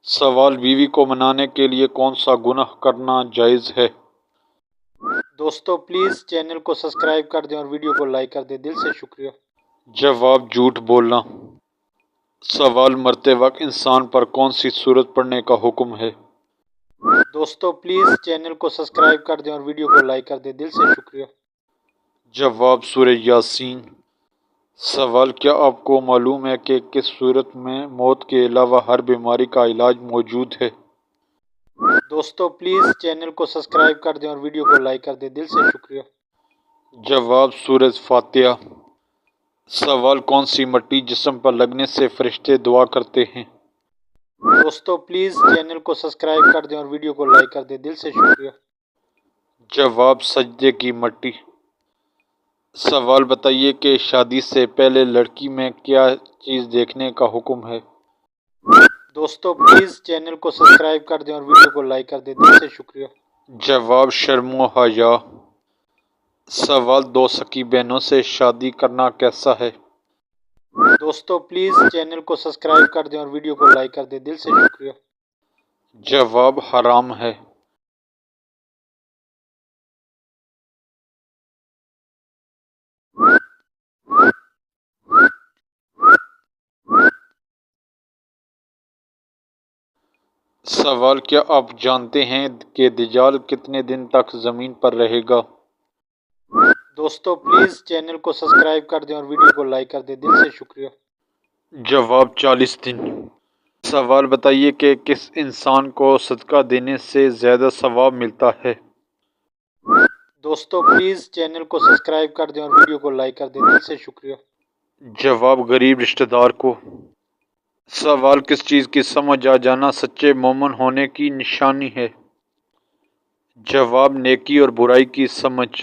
سوال: بیوی کو منانے کے لیے کون سا گناہ کرنا جائز ہے؟ دوستو پلیز چینل کو سبسکرائب کر دیں اور ویڈیو کو لائک کر دیں، دل سے شکریہ۔ جواب: جھوٹ بولنا۔ سوال: مرتے وقت انسان پر کون سی سورت پڑھنے کا حکم ہے؟ دوستو پلیز چینل کو سبسکرائب کر دیں اور ویڈیو کو لائک کر دیں، دل سے شکریہ۔ جواب: سورہ یاسین۔ سوال: کیا آپ کو معلوم ہے کہ کس صورت میں موت کے علاوہ ہر بیماری کا علاج موجود ہے؟ دوستو پلیز چینل کو سبسکرائب کر دیں اور ویڈیو کو لائک کر دیں، دل سے شکریہ۔ جواب: سورہ فاتحہ۔ سوال: کون سی مٹی جسم پر لگنے سے فرشتے دعا کرتے ہیں؟ دوستو پلیز چینل کو سبسکرائب کر دیں اور ویڈیو کو لائک کر دیں، دل سے شکریہ۔ جواب: سجدے کی مٹی۔ سوال: بتائیے کہ شادی سے پہلے لڑکی میں کیا چیز دیکھنے کا حکم ہے؟ دوستو پلیز چینل کو سبسکرائب کر دیں اور ویڈیو کو لائک کر دیں، دل سے شکریہ۔ جواب: شرم و حیا۔ سوال: دو سکی بہنوں سے شادی کرنا کیسا ہے؟ دوستو پلیز چینل کو سبسکرائب کر دیں اور ویڈیو کو لائک کر دیں، دل سے شکریہ۔ جواب: حرام ہے۔ سوال: کیا آپ جانتے ہیں کہ دجال کتنے دن تک زمین پر رہے گا؟ دوستو پلیز چینل کو سبسکرائب کر دیں اور ویڈیو کو لائک کر دیں، دل سے شکریہ۔ جواب: 40 دن۔ سوال: بتائیے کہ کس انسان کو صدقہ دینے سے زیادہ ثواب ملتا ہے؟ دوستو پلیز چینل کو سبسکرائب کر دیں اور ویڈیو کو لائک کر دیں، دل سے شکریہ۔ جواب: غریب رشتہ دار کو۔ سوال: کس چیز کی سمجھ آ جانا سچے مومن ہونے کی نشانی ہے؟ جواب: نیکی اور برائی کی سمجھ۔